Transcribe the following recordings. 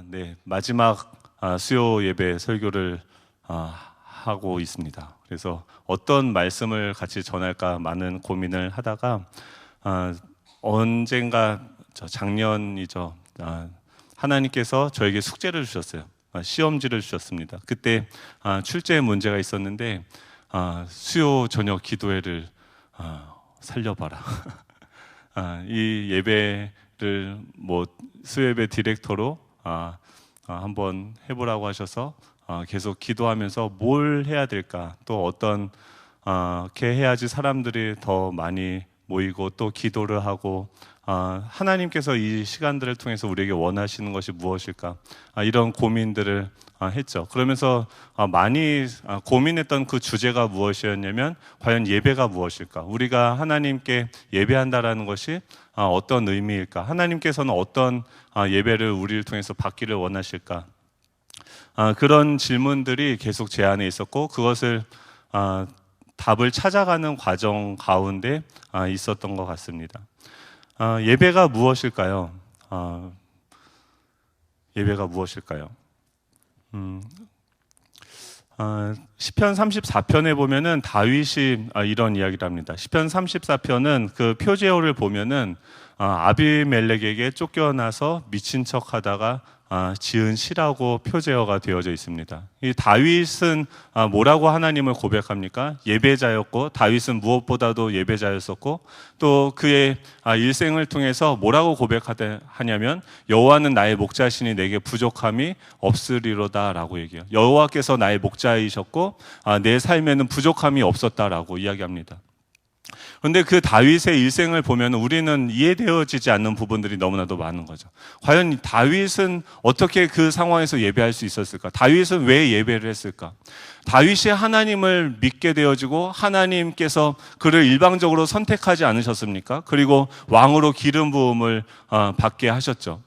네, 마지막 수요 예배 설교를 하고 있습니다. 그래서 어떤 말씀을 같이 전할까 많은 고민을 하다가 언젠가 작년이죠. 하나님께서 저에게 숙제를 주셨어요. 시험지를 주셨습니다. 그때 출제에 문제가 있었는데 수요 저녁 기도회를 살려봐라. 이 예배를 수요예배 디렉터로 한번 해보라고 하셔서 계속 기도하면서 뭘 해야 될까, 또 어떻게 해야지 사람들이 더 많이 모이고 또 기도를 하고 하나님께서 이 시간들을 통해서 우리에게 원하시는 것이 무엇일까, 이런 고민들을 했죠. 그러면서 많이 고민했던 그 주제가 무엇이었냐면, 과연 예배가 무엇일까? 우리가 하나님께 예배한다라는 것이 어떤 의미일까? 하나님께서는 어떤 예배를 우리를 통해서 받기를 원하실까? 그런 질문들이 계속 제 안에 있었고, 그것을 답을 찾아가는 과정 가운데 있었던 것 같습니다. 예배가 무엇일까요? 예배가 무엇일까요? 시편 34편에 보면은 다윗이 이런 이야기를 합니다. 시편 34편은 그 표제어를 보면은 아비멜렉에게 쫓겨나서 미친 척하다가 지은 시라고 표제어가 되어져 있습니다. 이 다윗은 뭐라고 하나님을 고백합니까? 예배자였고, 다윗은 무엇보다도 예배자였었고, 또 그의 일생을 통해서 뭐라고 고백하냐면, 여호와는 나의 목자시니 내게 부족함이 없으리로다라고 얘기해요. 여호와께서 나의 목자이셨고 내 삶에는 부족함이 없었다라고 이야기합니다. 그런데 그 다윗의 일생을 보면 우리는 이해되어지지 않는 부분들이 너무나도 많은 거죠. 과연 다윗은 어떻게 그 상황에서 예배할 수 있었을까? 다윗은 왜 예배를 했을까? 다윗이 하나님을 믿게 되어지고 하나님께서 그를 일방적으로 선택하지 않으셨습니까? 그리고 왕으로 기름 부음을 받게 하셨죠.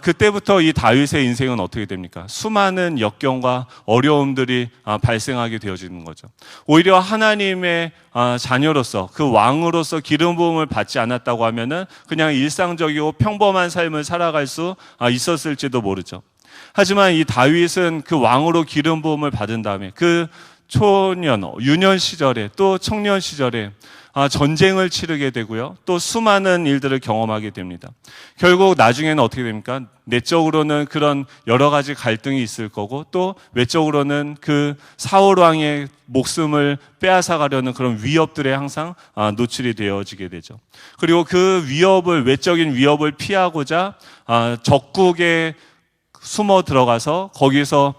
그때부터 이 다윗의 인생은 어떻게 됩니까? 수많은 역경과 어려움들이 발생하게 되어지는 거죠. 오히려 하나님의 자녀로서, 그 왕으로서 기름 부음을 받지 않았다고 하면은 그냥 일상적이고 평범한 삶을 살아갈 수 있었을지도 모르죠. 하지만 이 다윗은 그 왕으로 기름 부음을 받은 다음에 그 초년, 유년 시절에 또 청년 시절에 전쟁을 치르게 되고요. 또 수많은 일들을 경험하게 됩니다. 결국 나중에는 어떻게 됩니까? 내적으로는 그런 여러 가지 갈등이 있을 거고, 또 외적으로는 그 사울 왕의 목숨을 빼앗아 가려는 그런 위협들에 항상 노출이 되어지게 되죠. 그리고 그 위협을, 외적인 위협을 피하고자 적국에 숨어 들어가서 거기서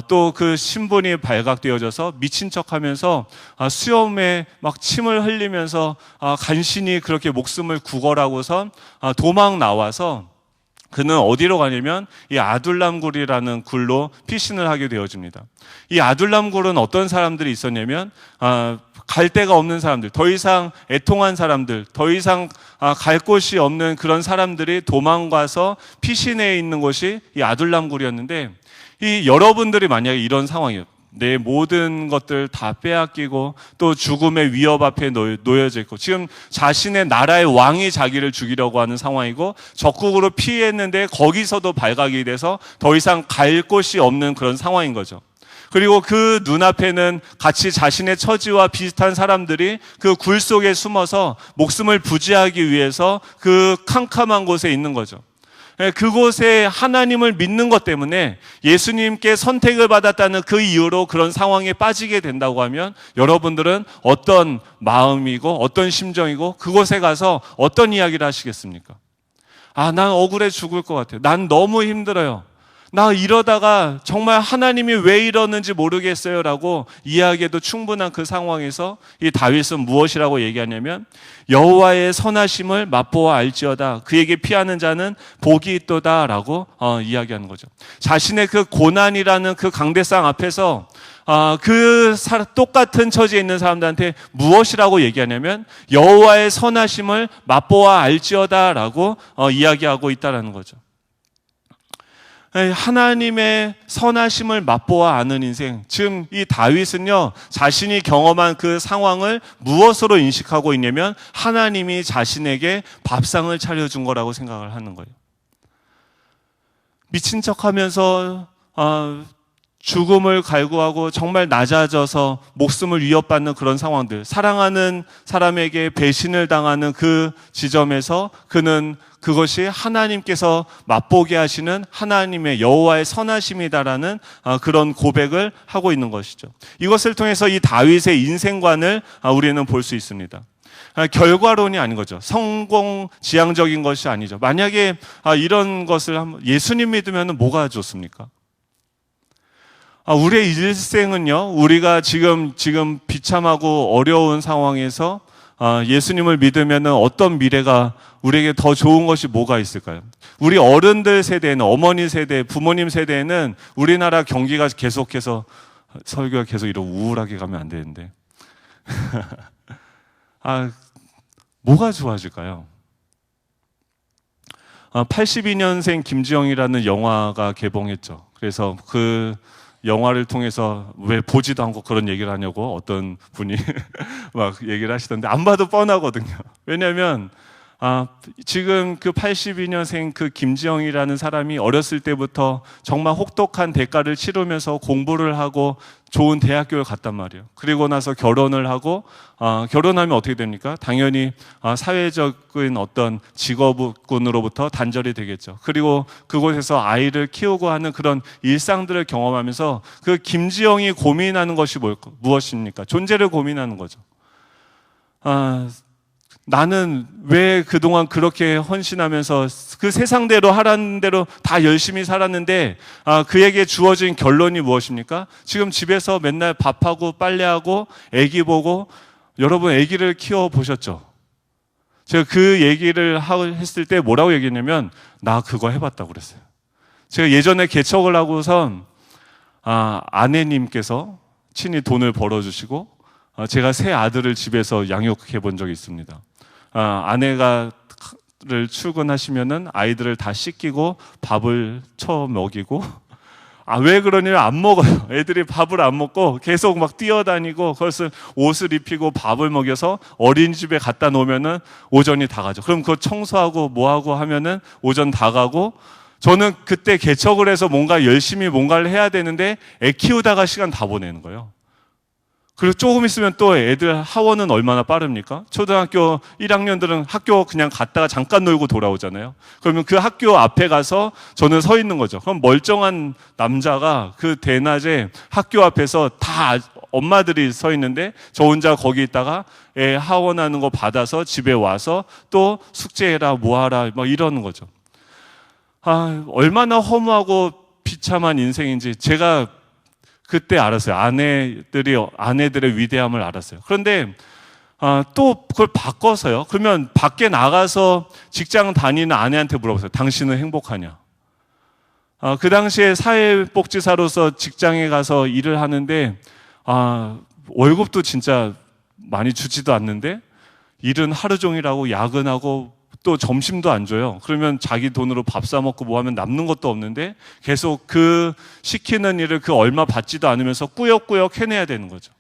또 그 신분이 발각되어져서 미친 척하면서 수염에 막 침을 흘리면서 간신히 그렇게 목숨을 구걸하고선 도망 나와서 그는 어디로 가냐면 이 아둘람굴이라는 굴로 피신을 하게 되어집니다. 이 아둘람굴은 어떤 사람들이 있었냐면 갈 데가 없는 사람들, 더 이상 애통한 사람들, 더 이상 갈 곳이 없는 그런 사람들이 도망가서 피신해 있는 곳이 이 아둘람굴이었는데, 이 여러분들이 만약에 이런 상황이에요. 내 모든 것들 다 빼앗기고 또 죽음의 위협 앞에 놓여져 있고, 지금 자신의 나라의 왕이 자기를 죽이려고 하는 상황이고, 적국으로 피했는데 거기서도 발각이 돼서 더 이상 갈 곳이 없는 그런 상황인 거죠. 그리고 그 눈앞에는 같이 자신의 처지와 비슷한 사람들이 그 굴 속에 숨어서 목숨을 부지하기 위해서 그 캄캄한 곳에 있는 거죠. 그곳에 하나님을 믿는 것 때문에, 예수님께 선택을 받았다는 그 이유로 그런 상황에 빠지게 된다고 하면, 여러분들은 어떤 마음이고 어떤 심정이고 그곳에 가서 어떤 이야기를 하시겠습니까? 난 억울해 죽을 것 같아요. 난 너무 힘들어요. 나 이러다가 정말 하나님이 왜 이러는지 모르겠어요 라고 이야기해도 충분한 그 상황에서 이 다윗은 무엇이라고 얘기하냐면, 여호와의 선하심을 맛보아 알지어다, 그에게 피하는 자는 복이 있도다 라고 이야기하는 거죠. 자신의 그 고난이라는 그 강대상 앞에서 똑같은 처지에 있는 사람들한테 무엇이라고 얘기하냐면, 여호와의 선하심을 맛보아 알지어다 라고 이야기하고 있다는 거죠. 하나님의 선하심을 맛보아 아는 인생. 지금 이 다윗은요, 자신이 경험한 그 상황을 무엇으로 인식하고 있냐면, 하나님이 자신에게 밥상을 차려준 거라고 생각을 하는 거예요. 미친 척하면서 죽음을 갈구하고 정말 낮아져서 목숨을 위협받는 그런 상황들, 사랑하는 사람에게 배신을 당하는 그 지점에서 그는 그것이 하나님께서 맛보게 하시는 하나님의 여호와의 선하심이다라는 그런 고백을 하고 있는 것이죠. 이것을 통해서 이 다윗의 인생관을 우리는 볼 수 있습니다. 결과론이 아닌 거죠. 성공 지향적인 것이 아니죠. 만약에 이런 것을 예수님 믿으면 뭐가 좋습니까? 우리의 일생은요, 우리가 지금 비참하고 어려운 상황에서 예수님을 믿으면 어떤 미래가 우리에게 더 좋은 것이 뭐가 있을까요? 우리 어른들 세대에는, 어머니 세대, 부모님 세대에는 우리나라 경기가 계속해서, 설교가 계속 이런 우울하게 가면 안 되는데 뭐가 좋아질까요? 82년생 김지영이라는 영화가 개봉했죠. 그래서 그 영화를 통해서 왜 보지도 않고 그런 얘기를 하냐고 어떤 분이 막 얘기를 하시던데, 안 봐도 뻔하거든요. 왜냐하면 지금 그 82년생 그 김지영이라는 사람이 어렸을 때부터 정말 혹독한 대가를 치르면서 공부를 하고 좋은 대학교를 갔단 말이에요. 그리고 나서 결혼을 하고, 결혼하면 어떻게 됩니까? 당연히 사회적인 어떤 직업군으로부터 단절이 되겠죠. 그리고 그곳에서 아이를 키우고 하는 그런 일상들을 경험하면서 그 김지영이 고민하는 것이 무엇입니까? 존재를 고민하는 거죠. 나는 왜 그동안 그렇게 헌신하면서 그 세상대로 하라는 대로 다 열심히 살았는데 그에게 주어진 결론이 무엇입니까? 지금 집에서 맨날 밥하고 빨래하고 애기 보고, 여러분 애기를 키워보셨죠? 제가 그 얘기를 했을 때 뭐라고 얘기했냐면, 나 그거 해봤다고 그랬어요. 제가 예전에 개척을 하고선 아내님께서 친히 돈을 벌어주시고 제가 세 아들을 집에서 양육해 본 적이 있습니다. 아내가 출근하시면은 아이들을 다 씻기고 밥을 쳐 먹이고, 왜 그러냐면 안 먹어요. 애들이 밥을 안 먹고 계속 막 뛰어다니고, 그것을 옷을 입히고 밥을 먹여서 어린이집에 갖다 놓으면은 오전이 다 가죠. 그럼 그거 청소하고 뭐하고 하면은 오전 다 가고, 저는 그때 개척을 해서 뭔가 열심히 뭔가를 해야 되는데 애 키우다가 시간 다 보내는 거예요. 그리고 조금 있으면 또 애들 하원은 얼마나 빠릅니까? 초등학교 1학년들은 학교 그냥 갔다가 잠깐 놀고 돌아오잖아요. 그러면 그 학교 앞에 가서 저는 서 있는 거죠. 그럼 멀쩡한 남자가 그 대낮에 학교 앞에서 다 엄마들이 서 있는데 저 혼자 거기 있다가 애 하원하는 거 받아서 집에 와서 또 숙제해라 뭐하라 막 이러는 거죠. 얼마나 허무하고 비참한 인생인지 제가 그때 알았어요. 아내들의 위대함을 알았어요. 그런데 또 그걸 바꿔서요. 그러면 밖에 나가서 직장 다니는 아내한테 물어보세요. 당신은 행복하냐? 그 당시에 사회복지사로서 직장에 가서 일을 하는데 월급도 진짜 많이 주지도 않는데 일은 하루 종일 하고 야근하고 또 점심도 안 줘요. 그러면 자기 돈으로 밥 사 먹고 뭐 하면 남는 것도 없는데 계속 그 시키는 일을 그 얼마 받지도 않으면서 꾸역꾸역 해내야 되는 거죠.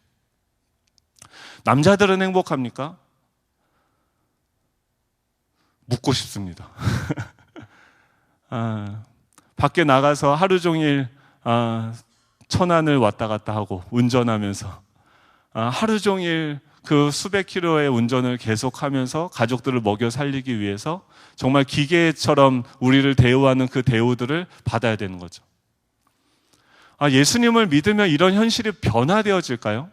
남자들은 행복합니까? 묻고 싶습니다. 밖에 나가서 하루 종일 천안을 왔다 갔다 하고 운전하면서 하루 종일 그 수백 킬로의 운전을 계속하면서 가족들을 먹여 살리기 위해서 정말 기계처럼 우리를 대우하는 그 대우들을 받아야 되는 거죠. 예수님을 믿으면 이런 현실이 변화되어질까요?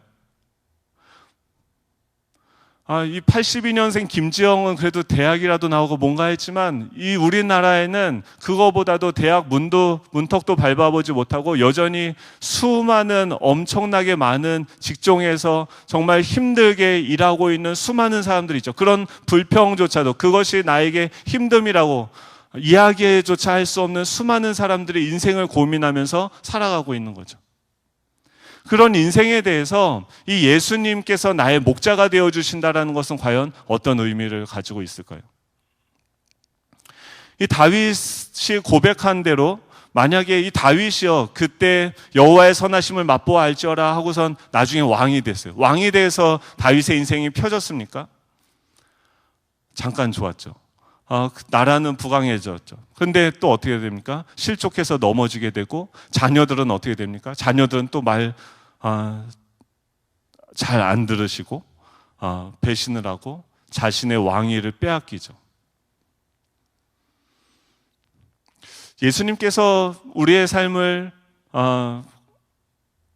이 82년생 김지영은 그래도 대학이라도 나오고 뭔가 했지만 이 우리나라에는 그거보다도 대학 문턱도 밟아보지 못하고 여전히 수많은 엄청나게 많은 직종에서 정말 힘들게 일하고 있는 수많은 사람들이 있죠. 그런 불평조차도 그것이 나에게 힘듦이라고 이야기조차 할 수 없는 수많은 사람들이 인생을 고민하면서 살아가고 있는 거죠. 그런 인생에 대해서 이 예수님께서 나의 목자가 되어주신다는 것은 과연 어떤 의미를 가지고 있을까요? 이 다윗이 고백한 대로 만약에 이 다윗이요 그때 여호와의 선하심을 맛보아 알지어라 하고선 나중에 왕이 됐어요. 왕이 돼서 다윗의 인생이 펴졌습니까? 잠깐 좋았죠. 나라는 부강해졌죠. 근데 또 어떻게 됩니까? 실족해서 넘어지게 되고, 자녀들은 어떻게 됩니까? 자녀들은 또 말 잘 안 들으시고 배신을 하고 자신의 왕위를 빼앗기죠. 예수님께서 우리의 삶을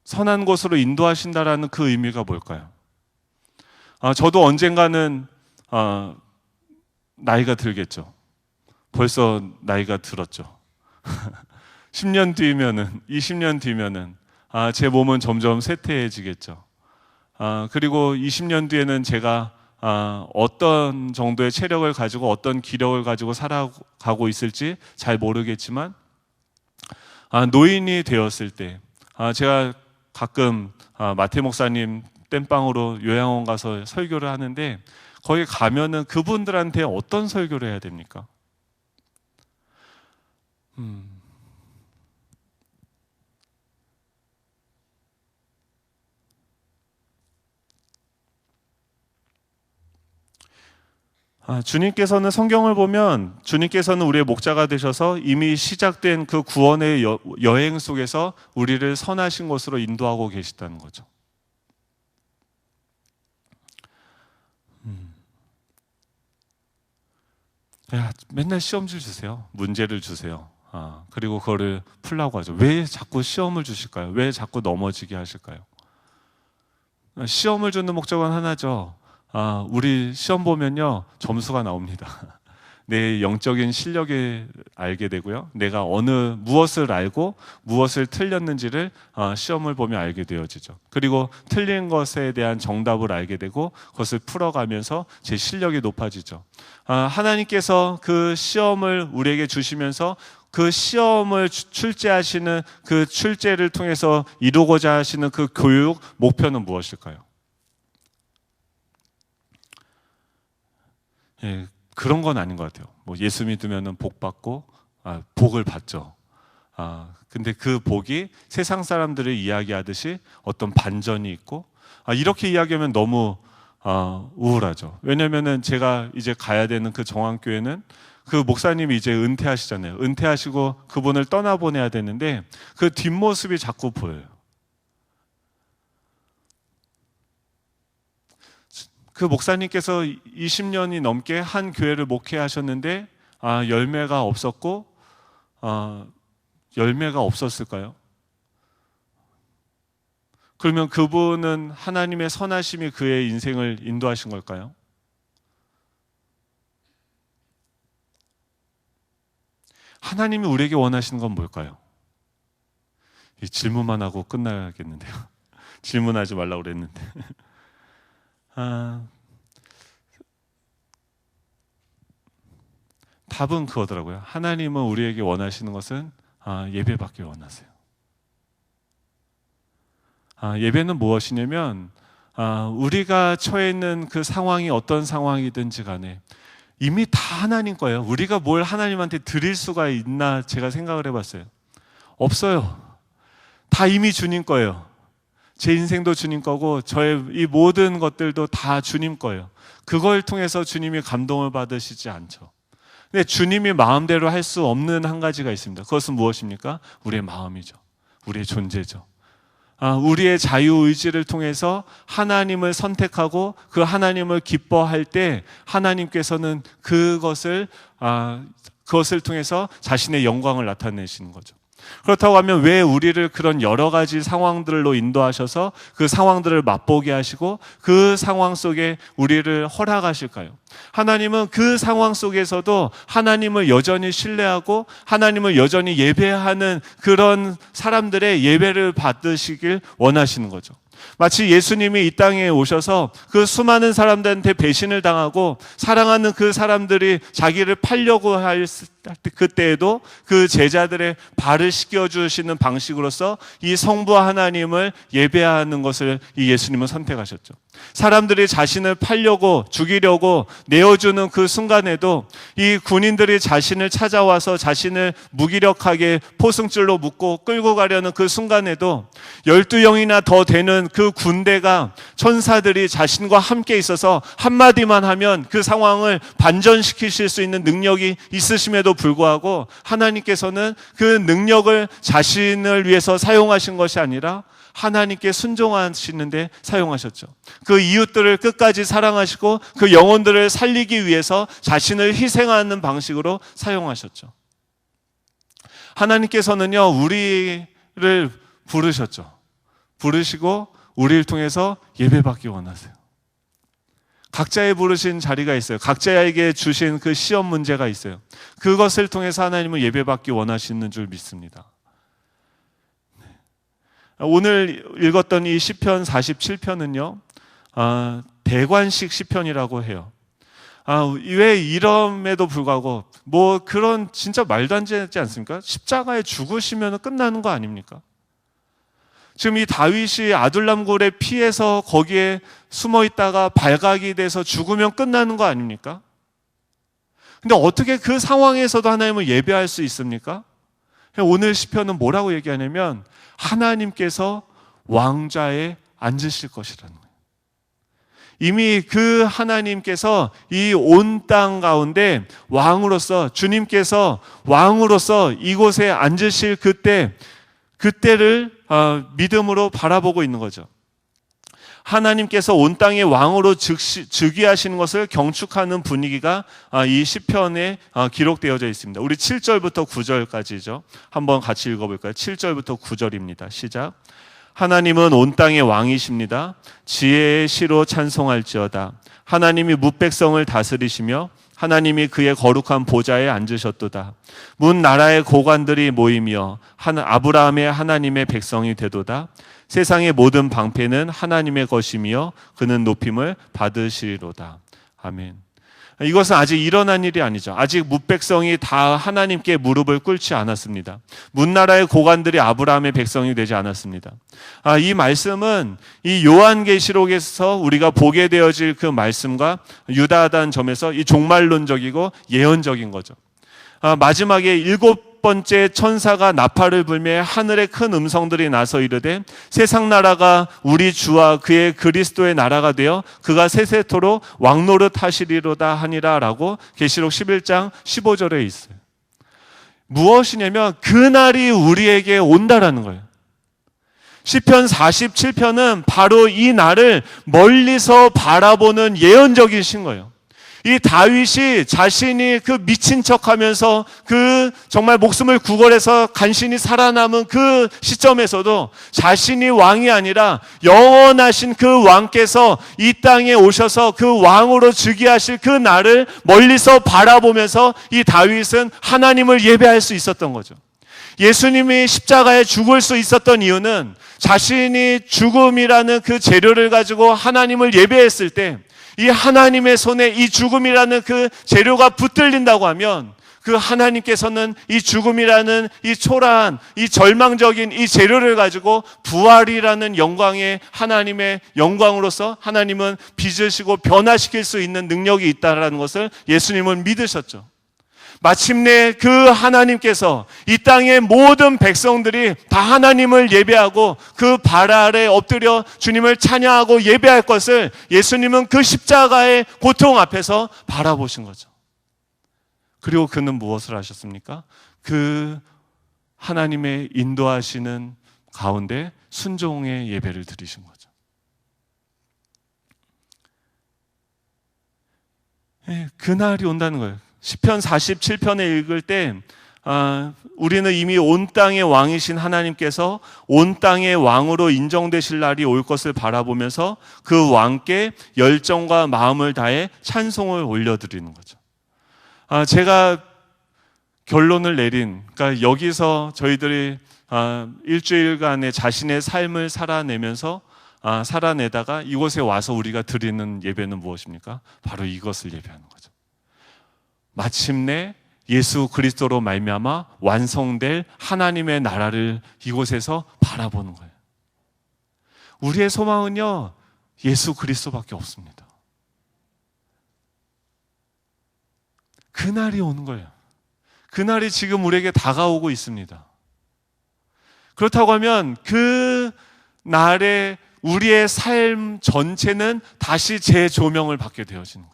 선한 곳으로 인도하신다라는 그 의미가 뭘까요? 저도 언젠가는 나이가 들겠죠. 벌써 나이가 들었죠. 10년 뒤면은, 20년 뒤면은 제 몸은 점점 쇠퇴해지겠죠. 그리고 20년 뒤에는 제가 어떤 정도의 체력을 가지고 어떤 기력을 가지고 살아가고 있을지 잘 모르겠지만, 노인이 되었을 때 제가 가끔 마태 목사님 땜빵으로 요양원 가서 설교를 하는데, 거기 가면은 그분들한테 어떤 설교를 해야 됩니까? 주님께서는 성경을 보면 주님께서는 우리의 목자가 되셔서 이미 시작된 그 구원의 여행 속에서 우리를 선하신 곳으로 인도하고 계시다는 거죠. 맨날 시험지 주세요. 문제를 주세요. 그리고 그거를 풀라고 하죠. 왜 자꾸 시험을 주실까요? 왜 자꾸 넘어지게 하실까요? 시험을 주는 목적은 하나죠. 우리 시험 보면요, 점수가 나옵니다. 내 영적인 실력을 알게 되고요, 내가 무엇을 알고 무엇을 틀렸는지를 시험을 보면 알게 되어지죠. 그리고 틀린 것에 대한 정답을 알게 되고 그것을 풀어가면서 제 실력이 높아지죠. 하나님께서 그 시험을 우리에게 주시면서 그 시험을 출제하시는 그 출제를 통해서 이루고자 하시는 그 교육 목표는 무엇일까요? 그런 건 아닌 것 같아요. 예수 믿으면 복 받고, 복을 받죠. 근데 그 복이 세상 사람들이 이야기하듯이 어떤 반전이 있고, 이렇게 이야기하면 너무 우울하죠. 왜냐면은 제가 이제 가야 되는 그 정황교회는 그 목사님이 이제 은퇴하시잖아요. 은퇴하시고 그분을 떠나보내야 되는데 그 뒷모습이 자꾸 보여요. 그 목사님께서 20년이 넘게 한 교회를 목회하셨는데 열매가 없었고, 열매가 없었을까요? 그러면 그분은 하나님의 선하심이 그의 인생을 인도하신 걸까요? 하나님이 우리에게 원하시는 건 뭘까요? 이 질문만 하고 끝나야겠는데요. 질문하지 말라고 그랬는데. 답은 그거더라고요. 하나님은 우리에게 원하시는 것은 예배받기 원하세요. 예배는 무엇이냐면 우리가 처해 있는 그 상황이 어떤 상황이든지 간에 이미 다 하나님 거예요. 우리가 뭘 하나님한테 드릴 수가 있나 제가 생각을 해봤어요. 없어요. 다 이미 주님 거예요. 제 인생도 주님 거고 저의 이 모든 것들도 다 주님 거예요. 그걸 통해서 주님이 감동을 받으시지 않죠. 근데 주님이 마음대로 할 수 없는 한 가지가 있습니다. 그것은 무엇입니까? 우리의 마음이죠. 우리의 존재죠. 우리의 자유의지를 통해서 하나님을 선택하고 그 하나님을 기뻐할 때 하나님께서는 그것을 통해서 자신의 영광을 나타내시는 거죠. 그렇다고 하면 왜 우리를 그런 여러 가지 상황들로 인도하셔서 그 상황들을 맛보게 하시고 그 상황 속에 우리를 허락하실까요? 하나님은 그 상황 속에서도 하나님을 여전히 신뢰하고 하나님을 여전히 예배하는 그런 사람들의 예배를 받으시길 원하시는 거죠. 마치 예수님이 이 땅에 오셔서 그 수많은 사람들한테 배신을 당하고 사랑하는 그 사람들이 자기를 팔려고 할 그때에도 그 제자들의 발을 씻겨주시는 방식으로서 이 성부 하나님을 예배하는 것을 이 예수님은 선택하셨죠. 사람들이 자신을 팔려고 죽이려고 내어주는 그 순간에도 이 군인들이 자신을 찾아와서 자신을 무기력하게 포승줄로 묶고 끌고 가려는 그 순간에도 12명이나 더 되는 그 군대가 천사들이 자신과 함께 있어서 한마디만 하면 그 상황을 반전시키실 수 있는 능력이 있으심에도 불구하고 하나님께서는 그 능력을 자신을 위해서 사용하신 것이 아니라 하나님께 순종하시는데 사용하셨죠. 그 이웃들을 끝까지 사랑하시고 그 영혼들을 살리기 위해서 자신을 희생하는 방식으로 사용하셨죠. 하나님께서는요, 우리를 부르셨죠. 부르시고 우리를 통해서 예배받기 원하세요. 각자의 부르신 자리가 있어요. 각자에게 주신 그 시험 문제가 있어요. 그것을 통해서 하나님은 예배받기 원하시는 줄 믿습니다. 오늘 읽었던 이 시편 47편은요, 대관식 시편이라고 해요. 왜 이럼에도 불구하고 그런 진짜 말도 안 되지 않습니까? 십자가에 죽으시면 끝나는 거 아닙니까? 지금 이 다윗이 아둘람굴에 피해서 거기에 숨어 있다가 발각이 돼서 죽으면 끝나는 거 아닙니까? 근데 어떻게 그 상황에서도 하나님을 예배할 수 있습니까? 오늘 시편은 뭐라고 얘기하냐면 하나님께서 왕좌에 앉으실 것이라는 거예요. 이미 그 하나님께서 이 온 땅 가운데 왕으로서, 주님께서 왕으로서 이곳에 앉으실 그때를 믿음으로 바라보고 있는 거죠. 하나님께서 온 땅의 왕으로 즉위하시는 것을 경축하는 분위기가 이 시편에 기록되어져 있습니다. 우리 7절부터 9절까지죠. 한번 같이 읽어볼까요? 7절부터 9절입니다. 시작. 하나님은 온 땅의 왕이십니다. 지혜의 시로 찬송할지어다. 하나님이 뭇백성을 다스리시며 하나님이 그의 거룩한 보좌에 앉으셨도다. 문 나라의 고관들이 모이며 아브라함의 하나님의 백성이 되도다. 세상의 모든 방패는 하나님의 것이며 그는 높임을 받으시리로다. 아멘. 이것은 아직 일어난 일이 아니죠. 아직 뭇백성이 다 하나님께 무릎을 꿇지 않았습니다. 문나라의 고관들이 아브라함의 백성이 되지 않았습니다. 이 말씀은 이 요한계시록에서 우리가 보게 되어질 그 말씀과 유다하다는 점에서 이 종말론적이고 예언적인 거죠. 마지막에 7번째 천사가 나팔을 불매 하늘에 큰 음성들이 나서 이르되 세상 나라가 우리 주와 그의 그리스도의 나라가 되어 그가 세세토록 왕노릇 하시리로다 하니라 라고 계시록 11장 15절에 있어요. 무엇이냐면 그날이 우리에게 온다라는 거예요. 시편 47편은 바로 이 날을 멀리서 바라보는 예언적인 신 거예요. 이 다윗이 자신이 그 미친 척하면서 그 정말 목숨을 구걸해서 간신히 살아남은 그 시점에서도 자신이 왕이 아니라 영원하신 그 왕께서 이 땅에 오셔서 그 왕으로 즉위하실 그 날을 멀리서 바라보면서 이 다윗은 하나님을 예배할 수 있었던 거죠. 예수님이 십자가에 죽을 수 있었던 이유는 자신이 죽음이라는 그 재료를 가지고 하나님을 예배했을 때 이 하나님의 손에 이 죽음이라는 그 재료가 붙들린다고 하면 그 하나님께서는 이 죽음이라는 이 초라한 이 절망적인 이 재료를 가지고 부활이라는 영광의 하나님의 영광으로서 하나님은 빚으시고 변화시킬 수 있는 능력이 있다는 것을 예수님은 믿으셨죠. 마침내 그 하나님께서 이 땅의 모든 백성들이 다 하나님을 예배하고 그 발 아래 엎드려 주님을 찬양하고 예배할 것을 예수님은 그 십자가의 고통 앞에서 바라보신 거죠. 그리고 그는 무엇을 하셨습니까? 그 하나님의 인도하시는 가운데 순종의 예배를 드리신 거죠. 그날이 온다는 거예요. 시편 47편에 읽을 때 우리는 이미 온 땅의 왕이신 하나님께서 온 땅의 왕으로 인정되실 날이 올 것을 바라보면서 그 왕께 열정과 마음을 다해 찬송을 올려드리는 거죠. 제가 결론을 그러니까 여기서 저희들이 일주일간의 자신의 삶을 살아내다가 이곳에 와서 우리가 드리는 예배는 무엇입니까? 바로 이것을 예배하는 거죠. 마침내 예수 그리스도로 말미암아 완성될 하나님의 나라를 이곳에서 바라보는 거예요. 우리의 소망은요, 예수 그리스도밖에 없습니다. 그날이 오는 거예요. 그날이 지금 우리에게 다가오고 있습니다. 그렇다고 하면 그 날의 우리의 삶 전체는 다시 재조명을 받게 되어지는 거죠.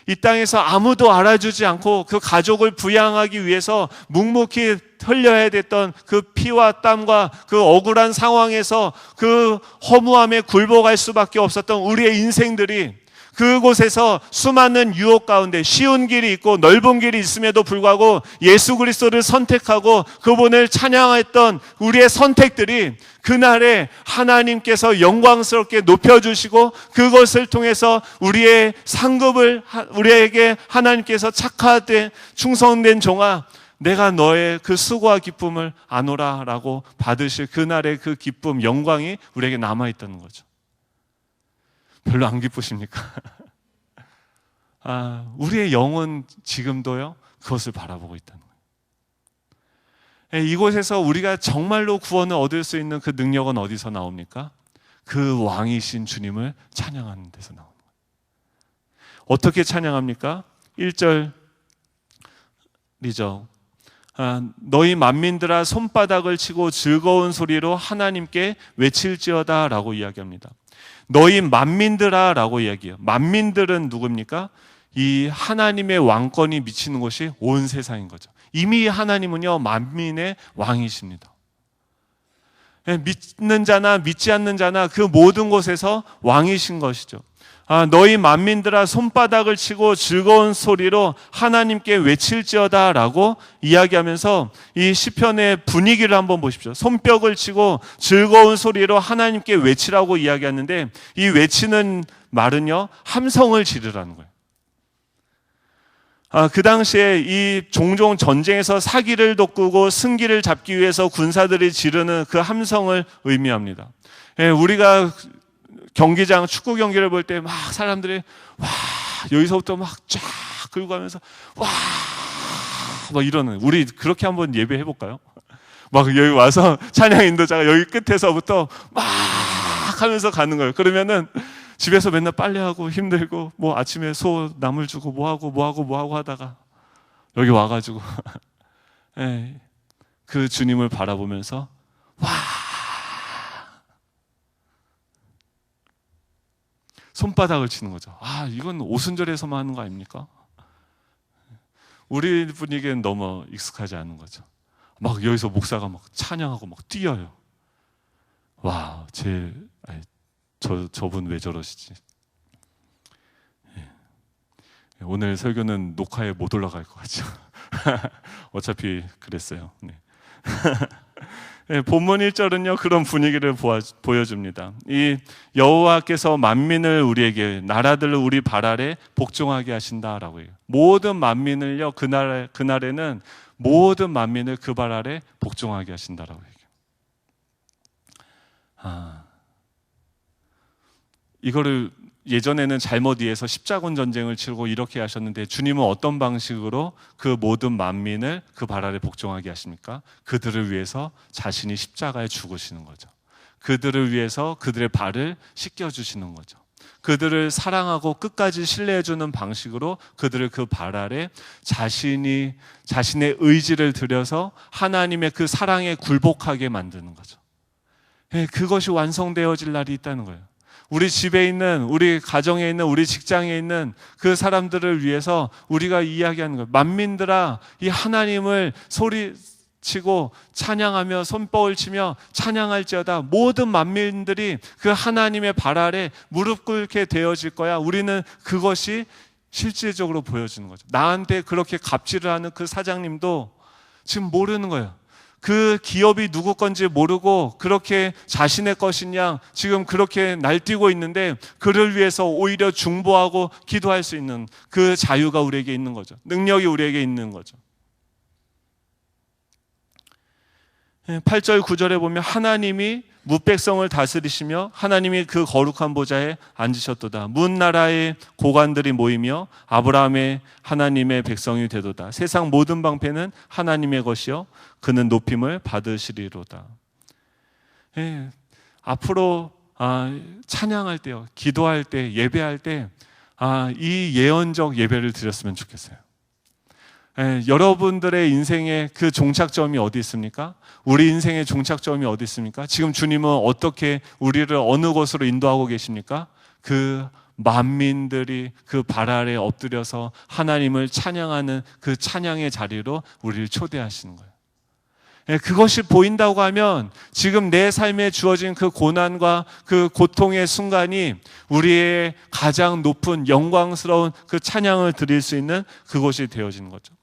이 땅에서 아무도 알아주지 않고 그 가족을 부양하기 위해서 묵묵히 흘려야 됐던 그 피와 땀과 그 억울한 상황에서 그 허무함에 굴복할 수밖에 없었던 우리의 인생들이 그곳에서 수많은 유혹 가운데 쉬운 길이 있고 넓은 길이 있음에도 불구하고 예수 그리스도를 선택하고 그분을 찬양했던 우리의 선택들이 그날에 하나님께서 영광스럽게 높여주시고 그것을 통해서 우리의 상급을 우리에게 하나님께서 착하되 충성된 종아 내가 너의 그 수고와 기쁨을 아노라 라고 받으실 그날의 그 기쁨 영광이 우리에게 남아있다는 거죠. 별로 안 기쁘십니까? 우리의 영은 지금도요 그것을 바라보고 있다는 거예요. 이곳에서 우리가 정말로 구원을 얻을 수 있는 그 능력은 어디서 나옵니까? 그 왕이신 주님을 찬양하는 데서 나오는 거예요. 어떻게 찬양합니까? 1절이죠. 너희 만민들아 손바닥을 치고 즐거운 소리로 하나님께 외칠지어다 라고 이야기합니다. 너희 만민들아 라고 이야기해요. 만민들은 누굽니까? 이 하나님의 왕권이 미치는 곳이 온 세상인 거죠. 이미 하나님은요 만민의 왕이십니다. 믿는 자나 믿지 않는 자나 그 모든 곳에서 왕이신 것이죠. 너희 만민들아 손바닥을 치고 즐거운 소리로 하나님께 외칠지어다 라고 이야기하면서 이 시편의 분위기를 한번 보십시오. 손뼉을 치고 즐거운 소리로 하나님께 외치라고 이야기하는데 이 외치는 말은요 함성을 지르라는 거예요. 그 당시에 이 종종 전쟁에서 사기를 돋구고 승기를 잡기 위해서 군사들이 지르는 그 함성을 의미합니다. 우리가 경기장 축구 경기를 볼 때 막 사람들이 와 여기서부터 막 쫙 긁고 가면서 와 막 이러는 우리 그렇게 한번 예배해 볼까요? 막 여기 와서 찬양 인도자가 여기 끝에서부터 막 하면서 가는 거예요. 그러면은 집에서 맨날 빨래하고 힘들고 뭐 아침에 소 나물 주고 뭐하고 하다가 여기 와가지고 그 주님을 바라보면서 와 손바닥을 치는 거죠. 이건 오순절에서만 하는 거 아닙니까? 우리 분에게는 너무 익숙하지 않은 거죠. 막 여기서 목사가 막 찬양하고 막 뛰어요. 와, 저분 왜 저러시지? 오늘 설교는 녹화에 못 올라갈 것 같죠. 어차피 그랬어요. 본문 1절은요 그런 분위기를 보여줍니다. 이 여호와께서 만민을 우리에게 나라들을 우리 발 아래 복종하게 하신다라고 해요. 모든 만민을요 그날에는 모든 만민을 그 발 아래 복종하게 하신다라고 해요. 이거를 예전에는 잘못 이해해서 십자군 전쟁을 치르고 이렇게 하셨는데 주님은 어떤 방식으로 그 모든 만민을 그 발 아래 복종하게 하십니까? 그들을 위해서 자신이 십자가에 죽으시는 거죠. 그들을 위해서 그들의 발을 씻겨주시는 거죠. 그들을 사랑하고 끝까지 신뢰해주는 방식으로 그들을 그 발 아래 자신의 의지를 들여서 하나님의 그 사랑에 굴복하게 만드는 거죠. 그것이 완성되어질 날이 있다는 거예요. 우리 집에 있는, 우리 가정에 있는, 우리 직장에 있는 그 사람들을 위해서 우리가 이야기하는 거예요. 만민들아, 이 하나님을 소리치고 찬양하며 손뼉을 치며 찬양할지어다. 모든 만민들이 그 하나님의 발 아래 무릎 꿇게 되어질 거야. 우리는 그것이 실질적으로 보여주는 거죠. 나한테 그렇게 갑질을 하는 그 사장님도 지금 모르는 거예요. 그 기업이 누구 건지 모르고 그렇게 자신의 것이냐 지금 그렇게 날뛰고 있는데 그를 위해서 오히려 중보하고 기도할 수 있는 그 자유가 우리에게 있는 거죠. 능력이 우리에게 있는 거죠. 8절 9절에 보면 하나님이 뭇백성을 다스리시며 하나님이 그 거룩한 보좌에 앉으셨도다. 문 나라의 고관들이 모이며 아브라함의 하나님의 백성이 되도다. 세상 모든 방패는 하나님의 것이요 그는 높임을 받으시리로다. 앞으로 찬양할 때요, 기도할 때, 예배할 때 이 예언적 예배를 드렸으면 좋겠어요. 여러분들의 인생의 그 종착점이 어디 있습니까? 우리 인생의 종착점이 어디 있습니까? 지금 주님은 어떻게 우리를 어느 곳으로 인도하고 계십니까? 그 만민들이 그 발 아래 엎드려서 하나님을 찬양하는 그 찬양의 자리로 우리를 초대하시는 거예요. 그것이 보인다고 하면 지금 내 삶에 주어진 그 고난과 그 고통의 순간이 우리의 가장 높은 영광스러운 그 찬양을 드릴 수 있는 그곳이 되어지는 거죠.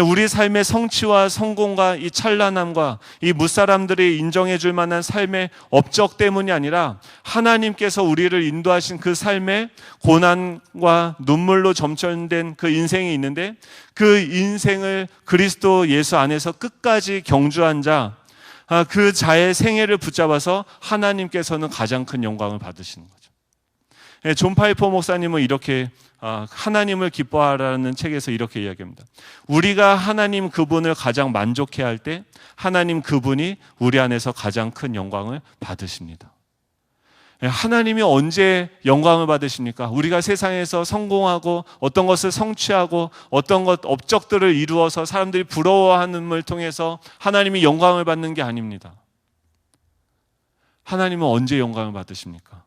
우리 삶의 성취와 성공과 이 찬란함과 이 무사람들이 인정해 줄 만한 삶의 업적 때문이 아니라 하나님께서 우리를 인도하신 그 삶의 고난과 눈물로 점철된 그 인생이 있는데 그 인생을 그리스도 예수 안에서 끝까지 경주한 자, 그 자의 생애를 붙잡아서 하나님께서는 가장 큰 영광을 받으시는 거죠. 존 파이퍼 목사님은 이렇게 하나님을 기뻐하라는 책에서 이렇게 이야기합니다. 우리가 하나님 그분을 가장 만족해 할 때 하나님 그분이 우리 안에서 가장 큰 영광을 받으십니다. 하나님이 언제 영광을 받으십니까? 우리가 세상에서 성공하고 어떤 것을 성취하고 어떤 것 업적들을 이루어서 사람들이 부러워하는을 통해서 하나님이 영광을 받는 게 아닙니다. 하나님은 언제 영광을 받으십니까?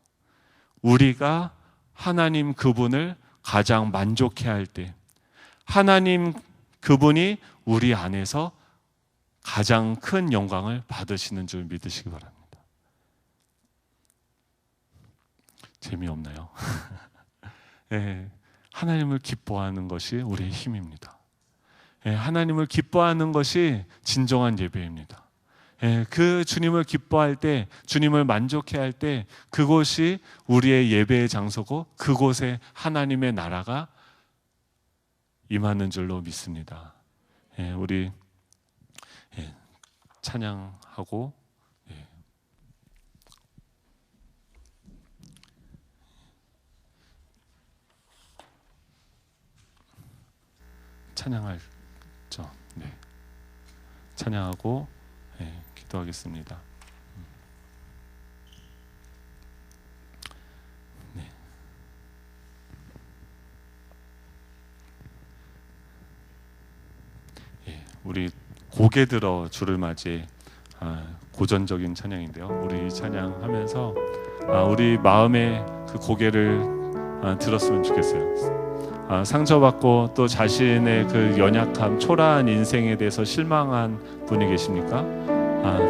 우리가 하나님 그분을 가장 만족해 할 때, 하나님 그분이 우리 안에서 가장 큰 영광을 받으시는 줄 믿으시기 바랍니다. 재미없나요? 네, 하나님을 기뻐하는 것이 우리의 힘입니다. 네, 하나님을 기뻐하는 것이 진정한 예배입니다. 그 주님을 기뻐할 때, 주님을 만족해 할 때 그곳이 우리의 예배의 장소고 그곳에 하나님의 나라가 임하는 줄로 믿습니다. 우리 찬양하고 찬양하죠. 네. 찬양하고 기도하겠습니다. 네. 우리 고개 들어 주를 맞이해 고전적인 찬양인데요. 우리 찬양하면서 우리 마음의 그 고개를 들었으면 좋겠어요. 상처받고 또 자신의 그 연약함, 초라한 인생에 대해서 실망한 분이 계십니까?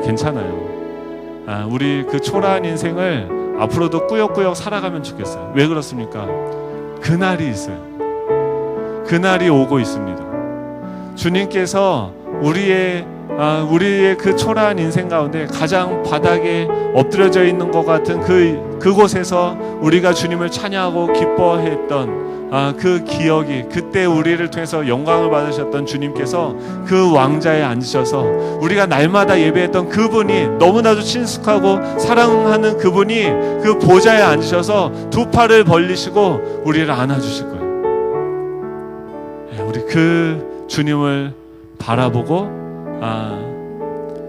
괜찮아요. 우리 그 초라한 인생을 앞으로도 꾸역꾸역 살아가면 좋겠어요. 왜 그렇습니까? 그날이 있어요. 그날이 오고 있습니다. 주님께서 우리의 그 초라한 인생 가운데 가장 바닥에 엎드려져 있는 것 같은 그곳에서 우리가 주님을 찬양하고 기뻐했던 그 기억이, 그때 우리를 통해서 영광을 받으셨던 주님께서 그 왕자에 앉으셔서 우리가 날마다 예배했던 그분이, 너무나도 친숙하고 사랑하는 그분이 그 보좌에 앉으셔서 두 팔을 벌리시고 우리를 안아주실 거예요. 우리 그 주님을 바라보고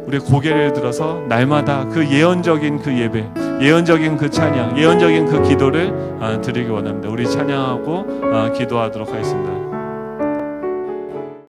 우리 고개를 들어서 날마다 그 예언적인 그 예배, 예언적인 그 찬양, 예언적인 그 기도를 드리기 원합니다. 우리 찬양하고 기도하도록 하겠습니다.